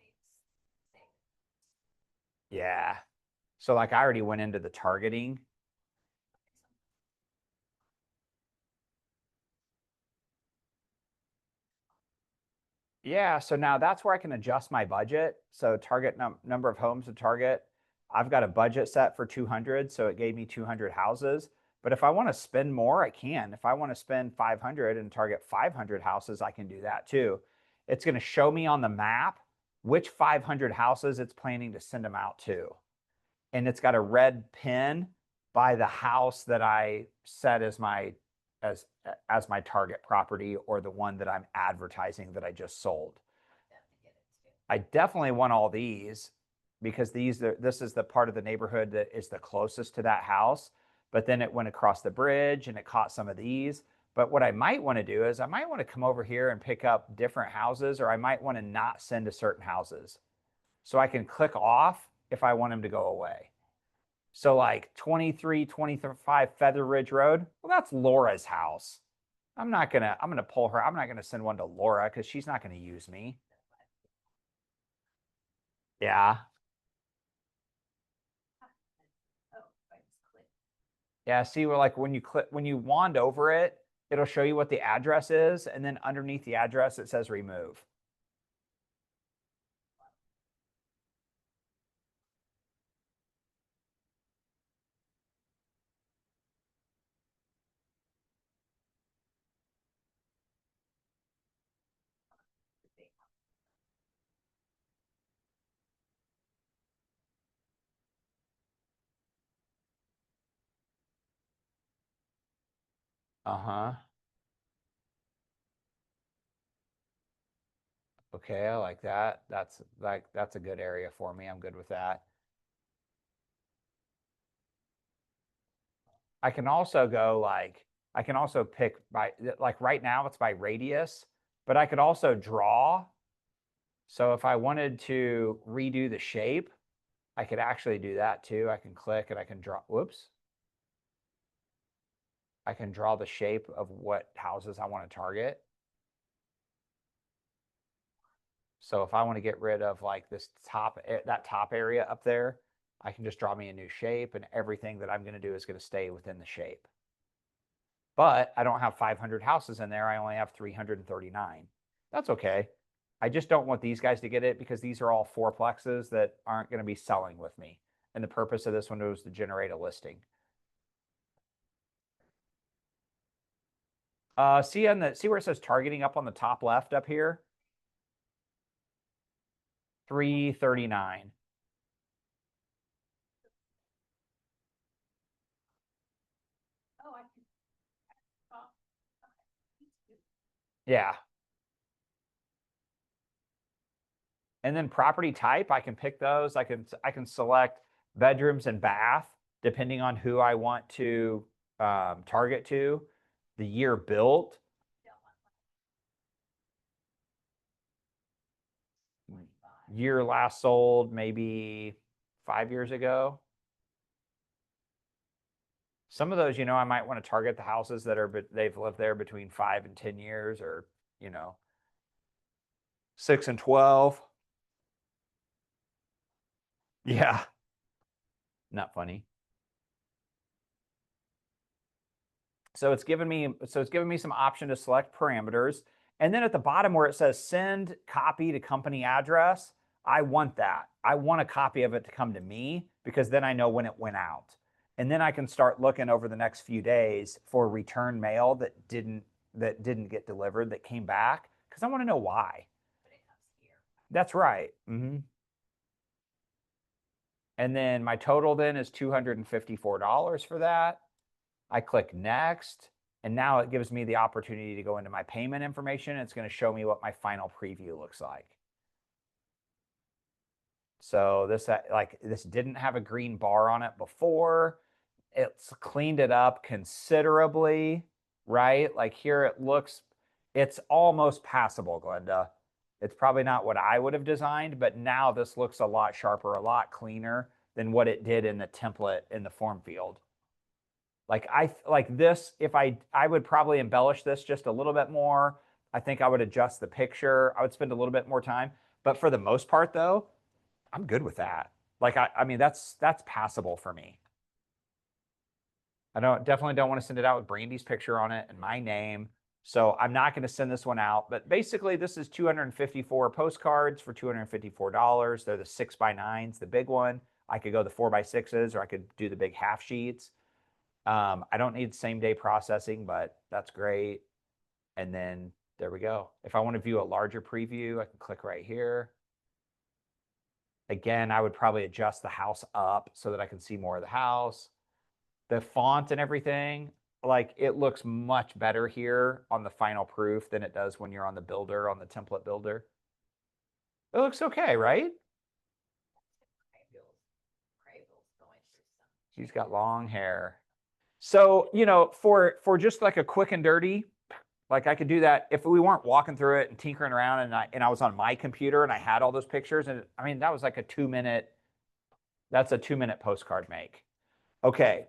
yeah. So like I already went into the targeting. Yeah, so now that's where I can adjust my budget. So target number of homes to target. I've got a budget set for 200, so it gave me 200 houses. But if I want to spend more, I can. If I want to spend 500 and target 500 houses, I can do that too. It's going to show me on the map which 500 houses it's planning to send them out to. And it's got a red pin by the house that I set as my as as my target property or the one that I'm advertising that I just sold. I definitely want all these because this is the part of the neighborhood that is the closest to that house. But then it went across the bridge and it caught some of these. But what I might want to do is I might want to come over here and pick up different houses, or I might want to not send to certain houses. So I can click off if I want them to go away. So like 2325 Feather Ridge Road, well, that's Laura's house. I'm gonna pull her. I'm not gonna send one to Laura because she's not gonna use me. Yeah. Oh, I just clicked. Yeah. See, we're like when you wand over it, it'll show you what the address is, and then underneath the address it says remove. Uh-huh. Okay, I like that. That's a good area for me. I'm good with that. I can also go like I can also pick by like right now it's by radius, but I could also draw. So if I wanted to redo the shape, I could actually do that too. I can click and I can draw, whoops. I can draw the shape of what houses I want to target. So if I want to get rid of like this that top area up there, I can just draw me a new shape and everything that I'm going to do is going to stay within the shape. But I don't have 500 houses in there. I only have 339. That's okay. I just don't want these guys to get it because these are all fourplexes that aren't going to be selling with me. And the purpose of this one was to generate a listing. See where it says targeting up on the top left up here? 339. Oh, I can. Oh, okay. Yeah. And then property type, I can pick those. I can select bedrooms and bath depending on who I want to target to. The year built. Year last sold maybe 5 years ago. Some of those, I might want to target the houses that they've lived there between 5 and 10 years, or 6 and 12. Yeah. Not funny. So it's given me some option to select parameters. And then at the bottom where it says send copy to company address, I want that. I want a copy of it to come to me because then I know when it went out. And then I can start looking over the next few days for return mail that didn't get delivered, that came back, because I want to know why. That's right. And then my total then is $254 for that. I click next, and now it gives me the opportunity to go into my payment information. It's going to show me what my final preview looks like. So this didn't have a green bar on it before. It's cleaned it up considerably, right? Like here it's almost passable, Glenda. It's probably not what I would have designed, but now this looks a lot sharper, a lot cleaner than what it did in the template in the form field. Like this, if I would probably embellish this just a little bit more. I think I would adjust the picture. I would spend a little bit more time. But for the most part, though, I'm good with that. Like, I mean, that's passable for me. I definitely don't want to send it out with Brandy's picture on it and my name. So I'm not going to send this one out. But basically, this is 254 postcards for $254. They're the 6x9s, the big one. I could go the 4x6s, or I could do the big half sheets. I don't need same day processing, but that's great. And then there we go. If I want to view a larger preview, I can click right here. Again, I would probably adjust the house up so that I can see more of the house. The font and everything, like it looks much better here on the final proof than it does when you're on the builder, on the template builder. It looks okay, right? He's got long hair. So, for just like a quick and dirty, like I could do that if we weren't walking through it and tinkering around, and I was on my computer and I had all those pictures, and I mean, that was like that's a 2-minute postcard make. Okay.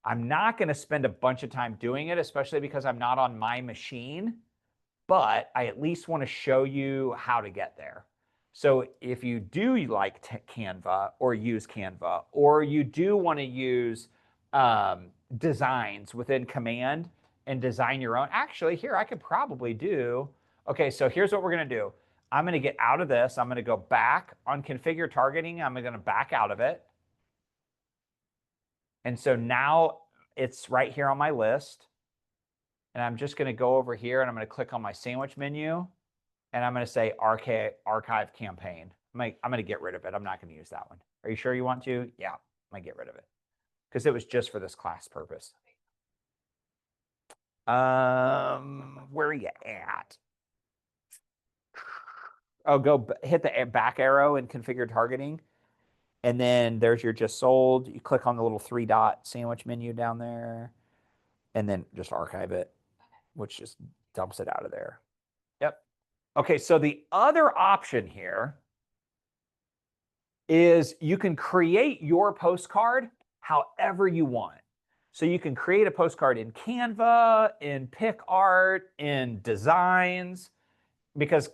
I'm not going to spend a bunch of time doing it, especially because I'm not on my machine, but I at least want to show you how to get there. So if you do like Canva or use Canva, or you do want to use designs within Command and design your own, actually here I could probably do, okay, so here's what we're going to do. I'm going to get out of this. I'm going to go back on configure targeting. I'm going to back out of it. And so now it's right here on my list. And I'm just going to go over here and I'm going to click on my sandwich menu. And I'm going to say archive campaign. I'm going to get rid of it. I'm not going to use that one. Are you sure you want to? Yeah, I'm going to get rid of it. Because it was just for this class purpose. Where are you at? Oh, go hit the back arrow and configure targeting. And then there's your just sold. You click on the little 3-dot sandwich menu down there. And then just archive it, which just dumps it out of there. Yep. Okay, so the other option here is you can create your postcard however you want. So you can create a postcard in Canva, in PicArt, in Designs, because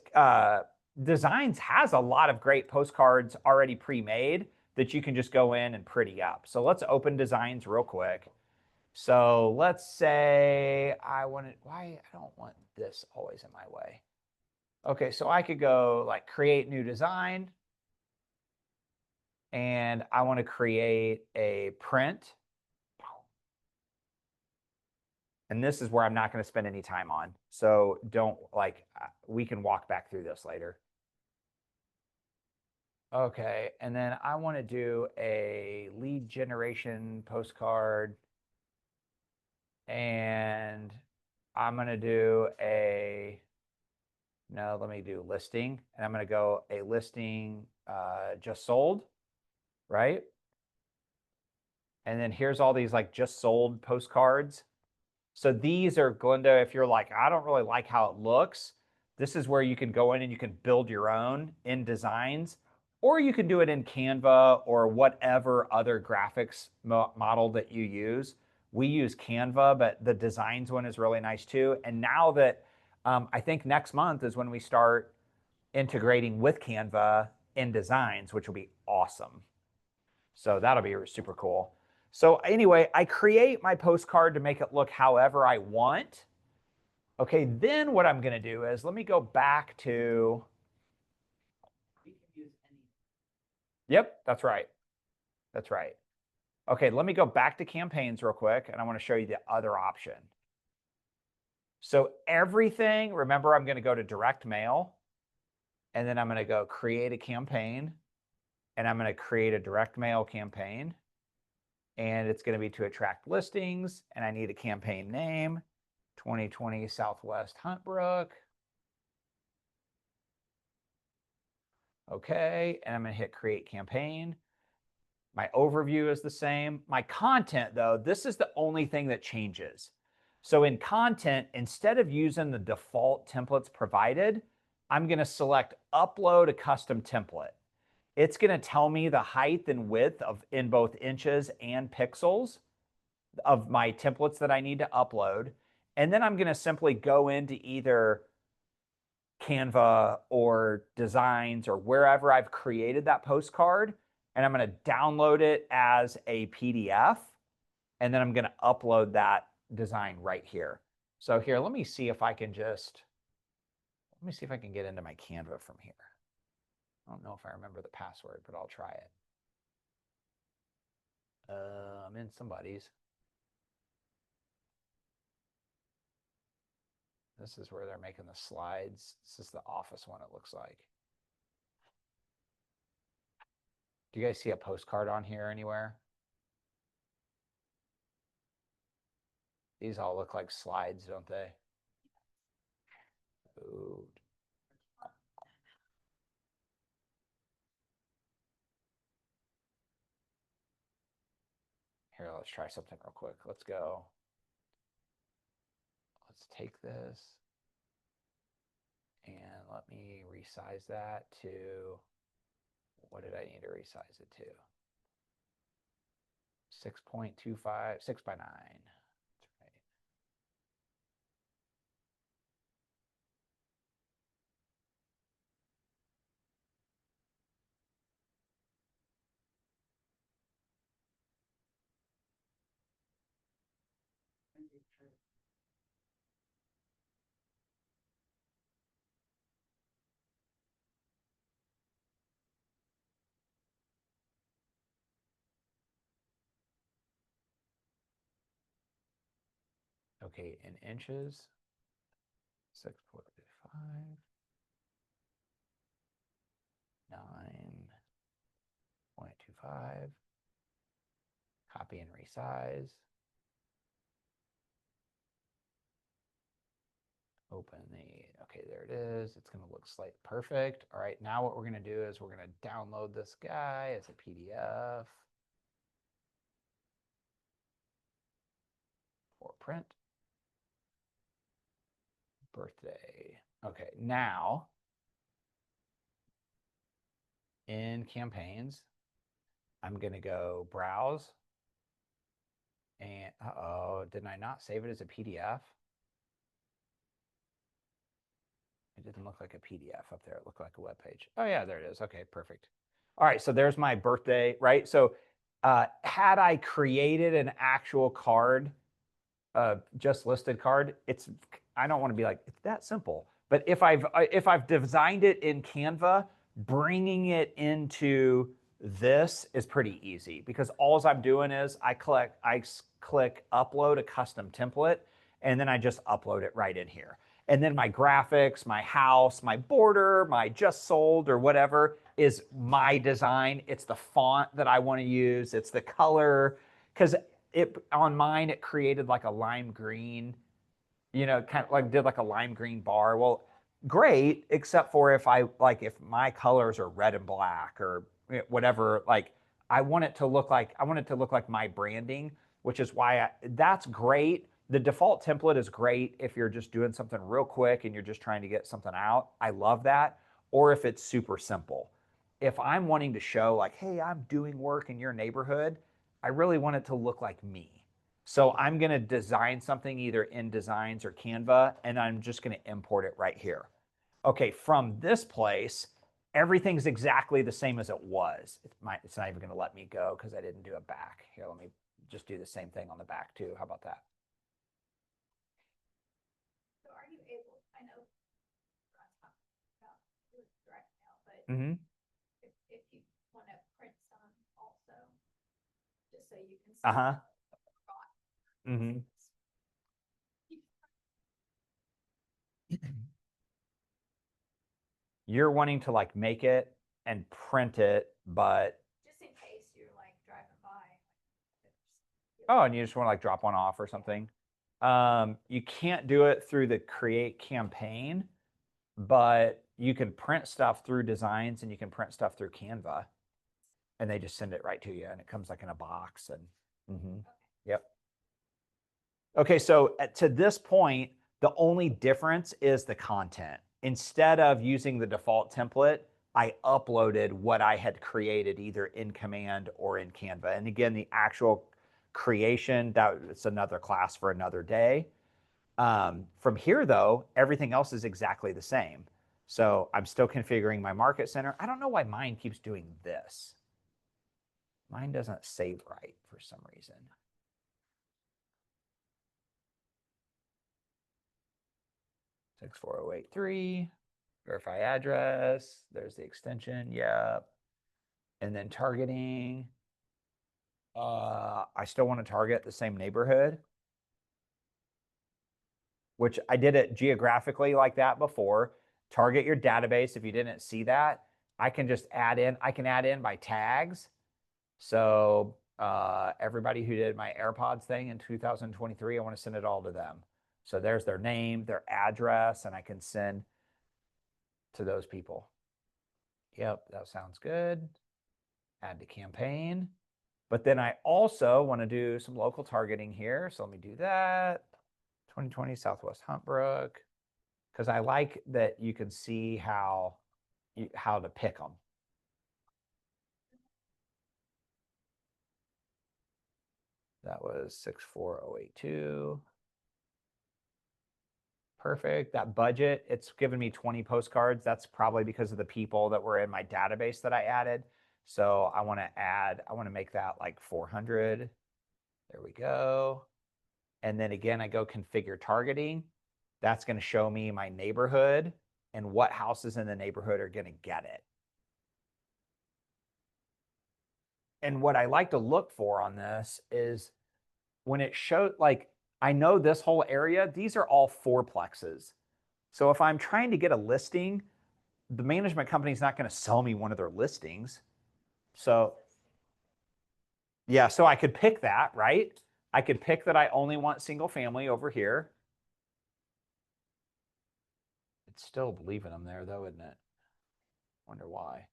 Designs has a lot of great postcards already pre-made that you can just go in and pretty up. So let's open Designs real quick. So let's say I don't want this always in my way. Okay, so I could go like create new design. And I want to create a print. And this is where I'm not going to spend any time on. So don't we can walk back through this later. Okay, and then I want to do a lead generation postcard. And I'm going to do let me do listing. And I'm going to go a listing just sold, right? And then here's all these like just sold postcards. So these are, Glenda, if you're like, I don't really like how it looks, this is where you can go in and you can build your own in Designs, or you can do it in Canva or whatever other graphics model that you use. We use Canva, but the Designs one is really nice too. And now that I think next month is when we start integrating with Canva in Designs, which will be awesome. So that'll be super cool. So anyway, I create my postcard to make it look however I want. Okay, then what I'm going to do is let me go back to. We can use any. Yep, that's right. That's right. Okay, let me go back to campaigns real quick, and I want to show you the other option. So everything, remember, I'm going to go to direct mail, and then I'm going to go create a campaign, and I'm going to create a direct mail campaign. And it's going to be to attract listings, and I need a campaign name, 2020 Southwest Huntbrook. Okay, and I'm going to hit create campaign. My overview is the same. My content, though, this is the only thing that changes. So in content, instead of using the default templates provided, I'm going to select upload a custom template. It's going to tell me the height and width in both inches and pixels of my templates that I need to upload. And then I'm going to simply go into either Canva or Designs or wherever I've created that postcard, and I'm going to download it as a PDF, and then I'm going to upload that design right here. So here, let me see if I can get into my Canva from here. I don't know if I remember the password, but I'll try it. I'm in somebody's. This is where they're making the slides. This is the office one, it looks like. Do you guys see a postcard on here anywhere? These all look like slides, don't they? Ooh. Here, let's try something real quick. Let's go. Let's take this and let me resize that to, what did I need to resize it to? 6.25, 6 by 9. That's right. Okay, in inches, 6.5, 9.25. Copy and resize. Open okay, there it is. It's going to look slightly perfect. All right, now what we're going to do is we're going to download this guy as a PDF for print. Birthday. Okay, now in campaigns, I'm going to go browse. And uh-oh, didn't I not save it as a PDF? It didn't look like a PDF up there. It looked like a web page. Oh yeah, there it is. Okay, perfect. All right, so there's my birthday, right? So had I created an actual card, just listed card, I don't want to be like, it's that simple. But if I've designed it in Canva, bringing it into this is pretty easy, because all I'm doing is I click upload a custom template, and then I just upload it right in here. And then my graphics, my house, my border, my just sold or whatever is my design. It's the font that I want to use. It's the color. Because on mine, it created like a lime green, kind of like did like a lime green bar. Well, great, except for if my colors are red and black or whatever, like I want it to look like my branding, which is why that's great. The default template is great if you're just doing something real quick and you're just trying to get something out. I love that. Or if it's super simple. If I'm wanting to show like, hey, I'm doing work in your neighborhood, I really want it to look like me. So I'm going to design something either in Designs or Canva, and I'm just going to import it right here. Okay, from this place, everything's exactly the same as it was. It's not even going to let me go because I didn't do a back. Here, let me just do the same thing on the back too. How about that? So are you able, I know we're not talking about this right now, but Mm-hmm. if you want to print some also, just so you can see. Uh-huh. Mm-hmm. You're wanting to like make it and print it, but Just in case you're like driving by. oh, and you just want to like drop one off or something. You can't do it through the Create campaign, but you can print stuff through Designs and you can print stuff through Canva, and they just send it right to you, and it comes like in a box. And yep. Okay, so to this point, the only difference is the content. Instead of using the default template, I uploaded what I had created either in Command or in Canva. And again, the actual creation, that's another class for another day. From here, though, everything else is exactly the same. So I'm still configuring my market center. I don't know why mine keeps doing this. Mine doesn't save right for some reason. Six 4083, verify address. There's the extension. Yep. And then targeting. I still want to target the same neighborhood, which I did it geographically like that before. Target your database. If you didn't see that, I can just add in. I can add in by tags. So everybody who did my AirPods thing in 2023, I want to send it all to them. So there's their name, their address, and I can send to those people. Yep, that sounds good. Add to campaign. But then I also want to do some local targeting here. So let me do that. 2020 Southwest Huntbrook. Because I like that you can see how to pick them. That was 64082. Perfect. That budget, it's given me 20 postcards. That's probably because of the people that were in my database that I added. So I want to make that like 400. There we go. And then again, I go configure targeting. That's going to show me my neighborhood and what houses in the neighborhood are going to get it. And what I like to look for on this is when it shows, like, I know this whole area, these are all fourplexes. So if I'm trying to get a listing, the management company is not going to sell me one of their listings. So yeah, so I could pick that, right? I could pick that I only want single family over here. It's still leaving them there though, isn't it? Wonder why.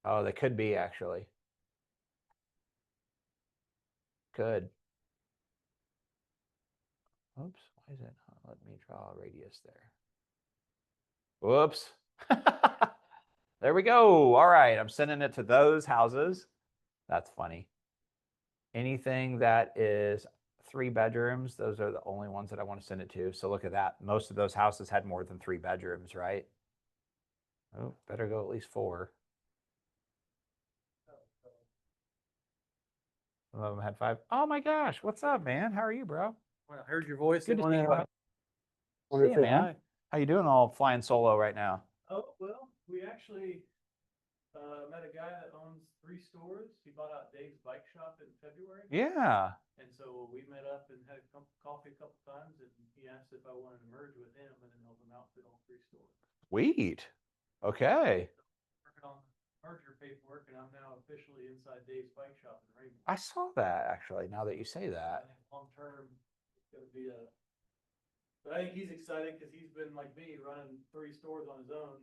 Oh, they could be actually. Could. Oops, why is it not letting me draw a radius there? Whoops. There we go. All right, I'm sending it to those houses. That's funny. Anything that is 3 bedrooms, those are the only ones that I want to send it to. So look at that. Most of those houses had more than 3 bedrooms, right? Oh, better go at least 4. Some of them had 5. Oh my gosh, what's up, man? How are you, bro? Well, I heard your voice. Good to on see you, that. bud. Wanted See to you, say man. hi. How you doing all flying solo right now? Oh, well, we actually Met a guy that owns 3 stores. He bought out Dave's bike shop in February. Yeah. And so we met up and had a coffee a couple times, and he asked if I wanted to merge with him and then help him outfit all 3 stores. Sweet. Okay. Working on merger paperwork, and I'm now officially inside Dave's bike shop in Raymond. I saw that actually, now that you say I that. think long term, it's gonna be a. But I think he's excited because he's been like me, running 3 stores on his own.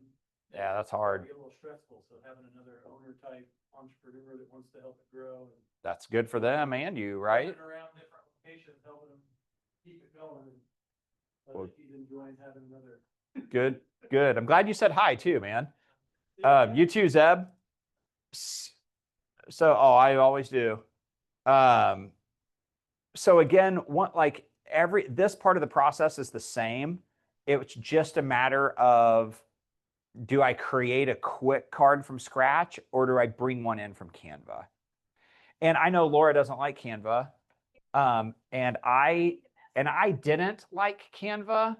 Yeah, that's It's hard. gotta be a little stressful, so having another owner type entrepreneur that wants to help it grow and That's good for them and you, right? running around different locations, helping him keep it going. And I Well- think he's enjoying having another. Good, good. I'm glad you said hi too, man. You too, Zeb. So, oh, I always do. So again, this part of the process is the same. It's just a matter of, do I create a quick card from scratch or do I bring one in from Canva? And I know Laura doesn't like Canva. And I didn't like Canva,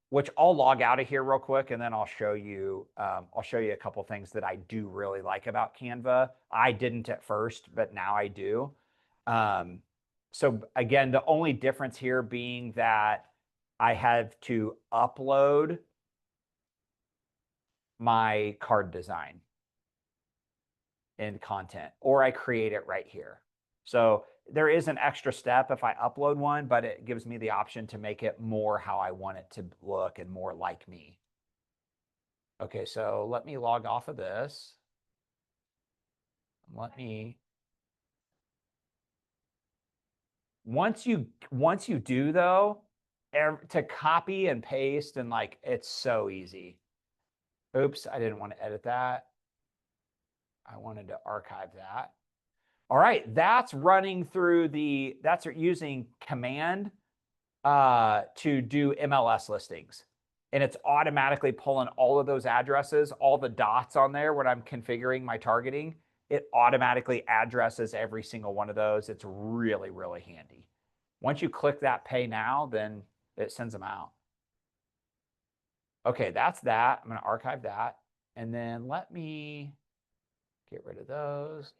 which I'll log out of here real quick and then I'll show you a couple things that I do really like about Canva. I didn't at first, but now I do. So again, the only difference here being that I have to upload my card design and content, or I create it right here. So there is an extra step if I upload one, but it gives me the option to make it more how I want it to look and more like me. Okay, so let me log off of this. Let me, once you do though, to copy and paste and like, it's so easy. Oops, I didn't want to edit that. I wanted to archive that. All right, that's running through that's using command to do MLS listings. And it's automatically pulling all of those addresses, all the dots on there when I'm configuring my targeting. It automatically addresses every single one of those. It's really, really handy. Once you click that pay now, then it sends them out. Okay, that's that. I'm going to archive that. And then let me get rid of those.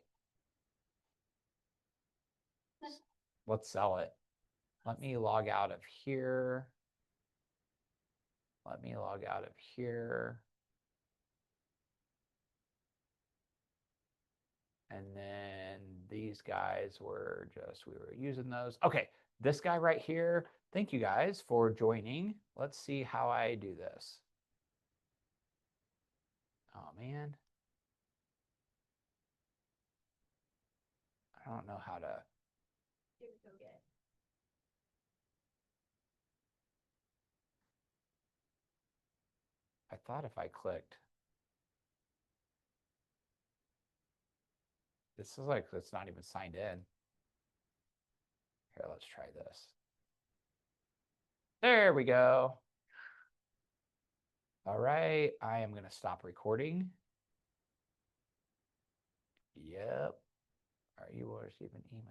Let's sell it. Let me log out of here. Let me log out of here. And then these guys were we were using those. Okay, this guy right here. Thank you guys for joining. Let's see how I do this. Oh man. I don't know how to. Here we go get. I thought if I clicked. This is like, it's not even signed in. Here, let's try this. There we go. All right, I am going to stop recording. Yep. Are you receiving email?